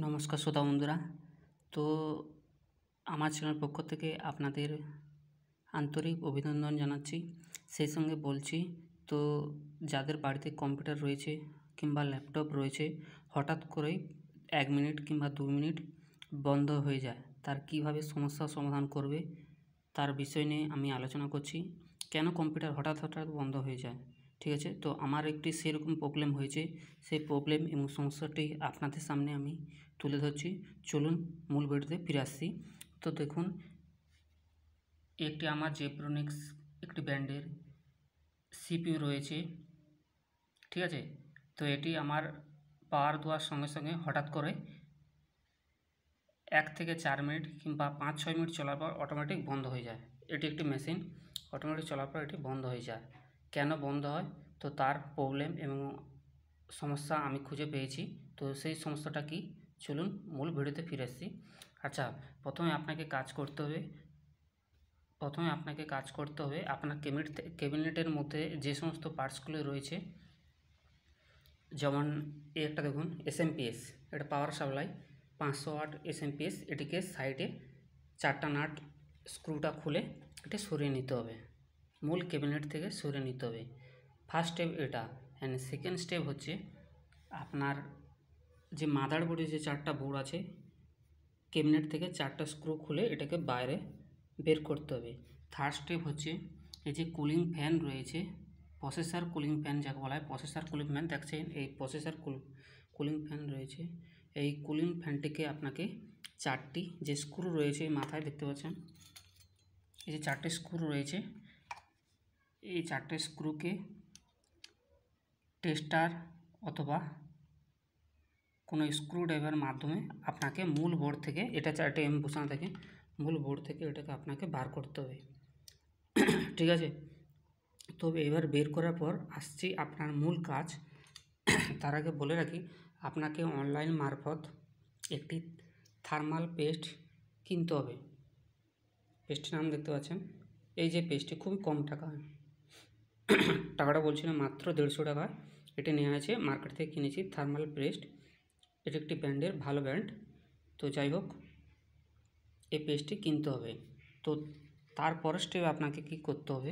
নমস্কার শ্রোতা বন্ধুরা। তো আমার চ্যানেল পক্ষ থেকে আপনাদের আন্তরিক অভিনন্দন জানাচ্ছি। সেই সঙ্গে বলছি, তো যাদের বাড়িতে কম্পিউটার রয়েছে কিংবা ল্যাপটপ রয়েছে, হঠাৎ করেই 1 মিনিট কিংবা 2 মিনিট বন্ধ হয়ে যায়, তার কীভাবে সমস্যার সমাধান করবে তার বিষয় নিয়ে আমি আলোচনা করছি। কেন কম্পিউটার হঠাৎ বন্ধ হয়ে যায়, ঠিক আছে? তো আমার একটি সেরকম প্রবলেম হয়েছে, সেই প্রবলেম এবং সমস্যাটি আপনাদের সামনে আমি তুলে ধরছি। চলুন মূল ভিডিওতে ফিরে আসছি। তো দেখুন, একটি আমার জেব্রনিক্স একটি ব্র্যান্ডের সিপিইউ রয়েছে, ঠিক আছে? তো এটি আমার পাওয়ার দেওয়ার সঙ্গে সঙ্গে হঠাৎ করে 1 থেকে 4 মিনিট কিংবা 5-6 মিনিট চলার পর অটোমেটিক বন্ধ হয়ে যায়। এটি একটি মেশিন, অটোমেটিক চলার পর এটি বন্ধ হয়ে যায়। কেন বন্ধ হয়, তো তার প্রবলেম এবং সমস্যা আমি খুঁজে পেয়েছি। তো সেই সমস্যাটা কি, চলুন মূল ভিডিওতে ফিরে আসছি। আচ্ছা, প্রথমে আপনাকে কাজ করতে হবে আপনার ক্যাবিনেটের মধ্যে যে সমস্ত পার্টসগুলো রয়েছে, যেমন একটা দেখুন এসএমপিএস, এটা পাওয়ার সাপ্লাই 500 ওয়াট এসএমপিএস। এটিকে সাইডে 4টা নাট স্ক্রুটা খুলে এটা সরিয়ে নিতে হবে, মূল ক্যাবিনেট থেকে সরিয়ে নিতে হবে। ফার্স্ট স্টেপ এটা। অ্যান্ড সেকেন্ড স্টেপ হচ্ছে আপনার যে মাদারবোর্ডে যে 4টা বোর্ড আছে, ক্যাবিনেট থেকে 4টা স্ক্রু খুলে এটাকে বাইরে বের করতে হবে। থার্ড স্টেপ হচ্ছে এই যে কুলিং ফ্যান রয়েছে, প্রসেসর কুলিং ফ্যান যাকে বলা হয়, প্রসেসর কুলিং ফ্যান দেখছেন, এই প্রসেসর কুলিং ফ্যান রয়েছে। এই কুলিং ফ্যানটিকে আপনাকে 4টি যে স্ক্রু রয়েছে মাথায় দেখতে পাচ্ছেন, এই যে 4টে স্ক্রু রয়েছে, এই 4টে স্ক্রুকে টেস্টার অথবা কোনো স্ক্রু ড্রাইভার মাধ্যমে আপনাকে মূল বোর্ড থেকে, এটা 4টে এম বসানো থাকে, মূল বোর্ড থেকে এটাকে আপনাকে বার করতে হবে, ঠিক আছে? তবে এবার বের করার পর আসছি আপনার মূল কাজ। তার আগে বলে রাখি, আপনাকে অনলাইন মারফত একটি থার্মাল পেস্ট কিনতে হবে। পেস্টের নাম দেখতে পাচ্ছেন, এই যে পেস্টটি খুবই কম টাকাটা বলছি না, মাত্র 150 টাকা এটা নেওয়া আছে, মার্কেট থেকে কিনেছি থার্মাল পেস্ট। এটি একটি ব্র্যান্ডের ভালো ব্র্যান্ড। তো যাই হোক, এই পেস্টটি কিনতে হবে। তো তারপরের স্টেপে আপনাকে কি করতে হবে,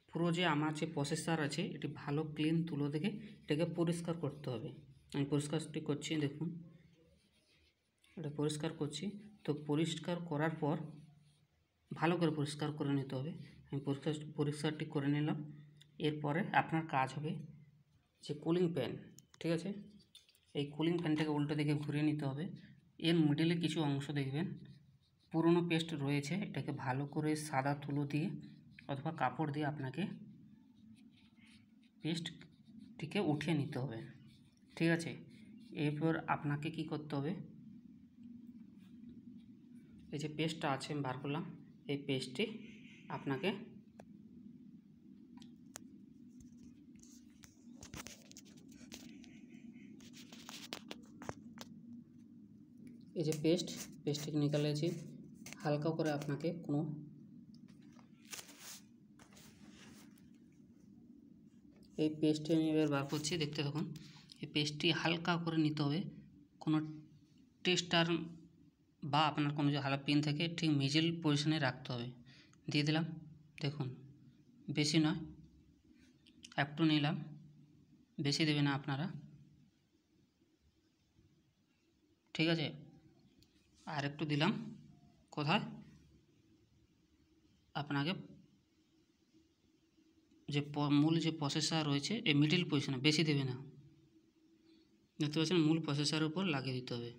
পুরো যে আমার যে প্রসেসর আছে এটি ভালো ক্লিন তুলো দেখে এটাকে পরিষ্কার করতে হবে। আমি পরিষ্কারটি করছি, দেখুন এটা পরিষ্কার করছি। তো পরিষ্কার করার পর ভালো করে পরিষ্কার করে নিতে হবে। আমি পরিষ্কারটি করে নিলাম। এরপরে আপনার কাজ হবে যে কুলিং ফ্যান, ঠিক আছে? এই কুলিং ফ্যানটাকে উল্টো দিকে ঘুরিয়ে নিতে হবে। এর মিডিলে কিছু অংশ দেখবেন পুরনো পেস্ট রয়েছে, এটাকে ভালো করে সাদা তুলো দিয়ে অথবা কাপড় দিয়ে আপনাকে পেস্টটিকে উঠিয়ে নিতে হবে, ঠিক আছে? এরপর আপনাকে কি করতে হবে, এই যে পেস্টটা আছে আমি বার করলাম, এই পেস্টটি আপনাকে এই যে পেস্টটিকে নিকালেছি, হালকা করে আপনাকে কোনো এই পেস্টটি আমি এবার বার করছি, দেখতে থাকুন। এই পেস্টটি হালকা করে নিতে হবে, কোনো টেস্টার বা আপনার কোনো যে হালা পিন থেকে ঠিক মিডল পজিশনে রাখতে হবে। দিয়ে দিলাম, দেখুন বেশি নয়, একটু নিলাম, বেশি দেবে না আপনারা, ঠিক আছে? আর একটু দিলাম, কোথায়, আপনাকে যে মূল যে প্রসেসর রয়েছে এই মিডল পজিশনে, বেশি দেবে না, দেখতে পাচ্ছেন, মূল প্রসেসরের উপর লাগিয়ে দিতে হবে।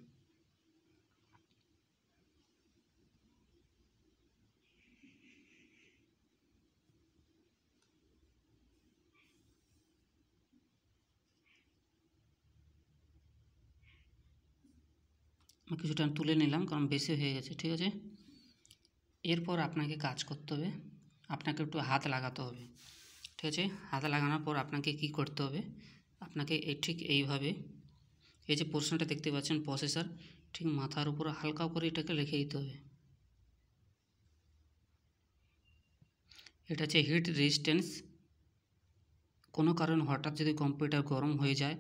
আমি কিছুটা তুলে নিলাম কারণ বেশি হয়ে গেছে, ঠিক আছে? এরপর আপনাকে কাজ করতে হবে, আপনাকে একটু হাত লাগাতে হবে, ঠিক আছে? হাত লাগানোর পর আপনাকে কি করতে হবে, আপনাকে ঠিক এইভাবে এই যে পোর্শনটা দেখতে পাচ্ছেন প্রসেসর, ঠিক মাথার উপর হালকা করে এটাকে রেখে দিতে হবে। এটা হচ্ছে হিট রেজিস্ট্যান্স। কোনো কারণে হঠাৎ যদি কম্পিউটার গরম হয়ে যায়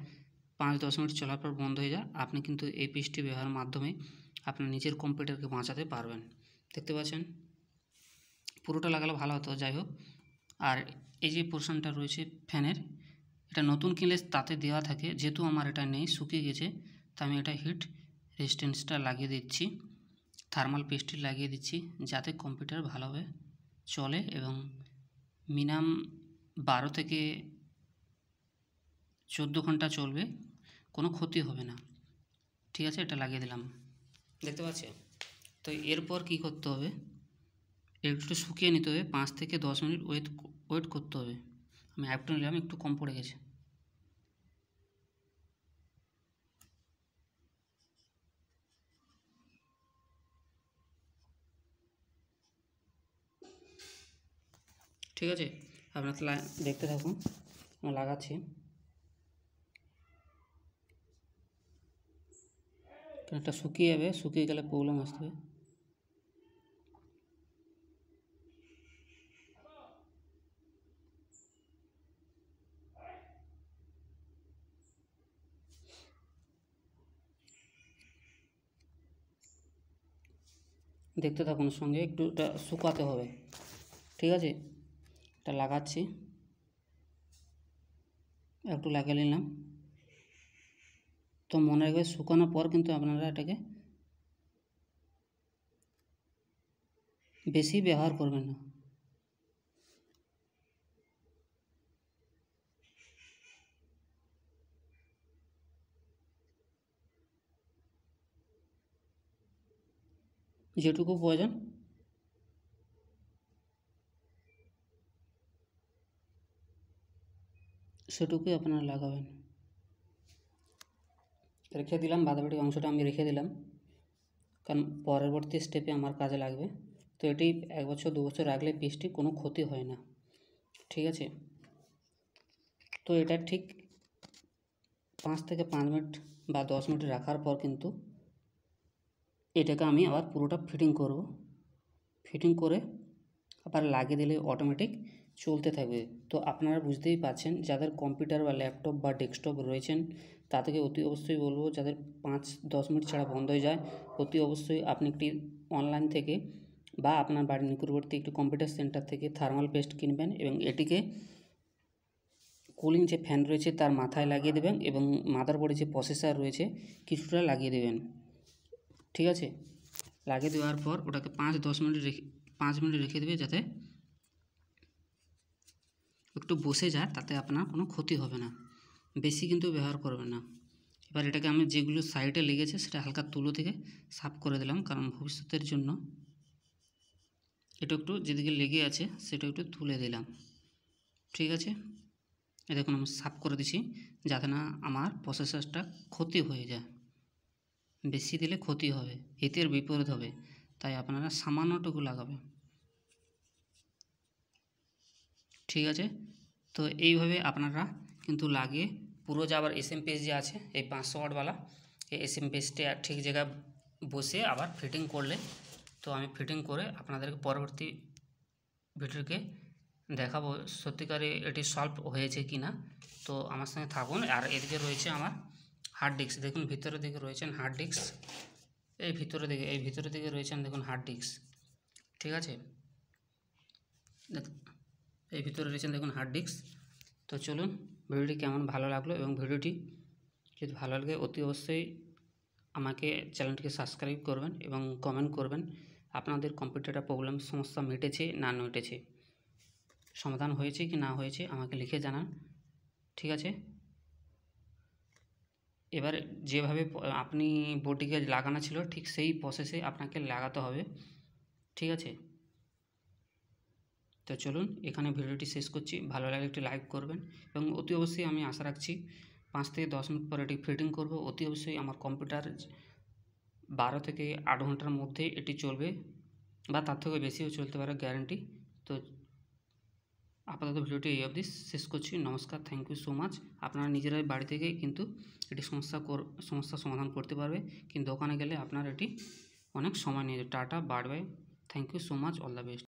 5-10 মিনিট চলার পর বন্ধ হয়ে যায়, আপনি কিন্তু এই পিসটি ব্যবহারের মাধ্যমে আপনার নিজের কম্পিউটারকে বাঁচাতে পারবেন। দেখতে পাচ্ছেন, পুরোটা লাগালে ভালো হতো, যাই হোক। আর এই যে পোর্শনটা রয়েছে ফ্যানের, এটা নতুন কিনলে তাতে দেওয়া থাকে, যেহেতু আমার এটা নেই, শুকিয়ে গেছে, তো আমি এটা হিট রেজিস্ট্যান্সটা লাগিয়ে দিচ্ছি, থার্মাল পেস্টটি লাগিয়ে দিচ্ছি, যাতে কম্পিউটার ভালোভাবে চলে এবং মিনিমাম 12 থেকে 14 ঘন্টা চলবে, কোনো ক্ষতি হবে না। ঠিক আছে, এটা লাগিয়ে দিলাম, দেখতে পাচ্ছেন। তো এরপর কি করতে হবে, একটু শুকিয়ে নিতে হবে, 5 থেকে 10 মিনিট ওয়েট করতে হবে। আমি অ্যাপটা নিলাম, একটু কম পড়ে গেছে। ঠিক আছে, আপনারা দেখতে থাকুন, আমি লাগাচ্ছি। এটা শুকিয়ে যাবে, শুকিয়ে গেলে প্রবলেম আসবে। দেখতে থাকুন, সঙ্গে একটু এটা শুকাতে হবে। ঠিক আছে, এটা লাগাচ্ছি, একটু লাগিয়ে নিলাম। তো মনে রাখবে, শুকানোর পর কিন্তু আপনারা এটাকে বেশি ব্যবহার করবেন না। যেটুকু প্রয়োজন সেটুকুই আপনারা লাগাবেন। রেখে দিলাম, বাদবাকি অংশটা আমি রেখে দিলাম, কারণ পরবর্তী স্টেপে আমার কাজে লাগবে। তো এটি 1 বছর 2 বছর রাখলে পিসটি কোনো ক্ষতি হয় না। ঠিক আছে, তো এটা ঠিক 5 থেকে 5 মিনিট বা 10 মিনিট রাখার পর কিন্তু এটাকে আমি আবার পুরোটা ফিটিং করব। ফিটিং করে আবার লাগিয়ে দিলে অটোমেটিক চলতে থাকবে। তো আপনারা বুঝতেই পারছেন, যাদের কম্পিউটার বা ল্যাপটপ বা ডেস্কটপ রয়েছেন তাদেরকে অতি অবশ্যই বলবো, যাদের 5-10 মিনিট ছাড়া বন্ধ হয়ে যায়, অতি অবশ্যই আপনি একটি অনলাইন থেকে বা আপনার বাড়ির নিকটবর্তী একটি কম্পিউটার সেন্টার থেকে থার্মাল পেস্ট কিনবেন এবং এটিকে কুলিং যে ফ্যান রয়েছে তার মাথায় লাগিয়ে দেবেন এবং মাদারবোর্ডে যে প্রসেসর রয়েছে কিছুটা লাগিয়ে দেবেন। ঠিক আছে, লাগিয়ে দেওয়ার পর ওটাকে 5 মিনিট রেখে দেবে, যাতে একটু বসে যায়, তাতে আপনার কোনো ক্ষতি হবে না। বেশি কিন্তু ব্যবহার করবেন না। এবার এটাকে আমি যেগুলো সাইডে লেগেছে সেটা হালকা তুলো থেকে সাফ করে দিলাম, কারণ ভবিষ্যতের জন্য এটা একটু যেদিকে লেগে আছে সেটা একটু তুলে দিলাম। ঠিক আছে, এ দেখুন আমি সাফ করে দিছি, যাতে না আমার প্রসেসরটা ক্ষতি হয়ে যায়। বেশি দিলে ক্ষতি হবে, হিতের বিপরীত হবে, তাই আপনারা সামান্যটুকু লাগাবেন। ঠিক আছে, তো এইভাবে আপনারা কিন্তু লাগিয়ে পুরো যে আবার এসএম পেজ যে আছে এই 500 ওয়াটওয়ালা, এই এসএম পেজটি ঠিক জায়গায় বসে আবার ফিটিং করলে, তো আমি ফিটিং করে আপনাদেরকে পরবর্তী ভিডিওকে দেখাবো সত্যিকারে এটি সলভ হয়েছে কি না। তো আমার সঙ্গে থাকুন। আর এদিকে রয়েছে আমার হার্ড ডিস্ক, দেখুন ভিতরের দিকে রয়েছেন হার্ড ডিস্ক, এই ভিতরের দিকে রয়েছেন দেখুন হার্ড ডিস্ক। ঠিক আছে, এই ভিতরে রয়েছেন দেখুন হার্ড ডিস্ক। তো চলুন, ভিডিওটি কেমন ভালো লাগলো, এবং ভিডিওটি যদি ভালো লাগে অতি অবশ্যই আমাকে চ্যানেলটিকে সাবস্ক্রাইব করবেন এবং কমেন্ট করবেন আপনাদের কম্পিউটারের প্রবলেম সমস্যা মিটেছে না মিটেছে, সমাধান হয়েছে কি না হয়েছে আমাকে লিখে জানান। ঠিক আছে, এবার যেভাবে আপনি বোর্ডটিকে লাগানো ছিল ঠিক সেই প্রসেসে আপনাকে লাগাতে হবে। ঠিক আছে, তো চলুন এখানে ভিডিওটি শেষ করছি। ভালো লাগলে একটি লাইক করবেন এবং অতি অবশ্যই আমি আশা রাখছি 5 থেকে 10 মিনিট পর এটি ফিটিং করব। অতি অবশ্যই আমার কম্পিউটার 12 থেকে 8 ঘন্টার মধ্যে এটি চলবে, বা তার থেকে বেশিও চলতে পারে, গ্যারান্টি। তো আপাতত ভিডিওটি এই অবধি শেষ করছি। নমস্কার, থ্যাংক ইউ সো মাচ। আপনারা নিজেরাই বাড়ি থেকে কিন্তু এটি সমস্যার সমাধান করতে পারবে, কিন্তু দোকানে গেলে আপনার এটি অনেক সময় নিয়ে যাবে। Tata, bye bye, thank you so much, all the best.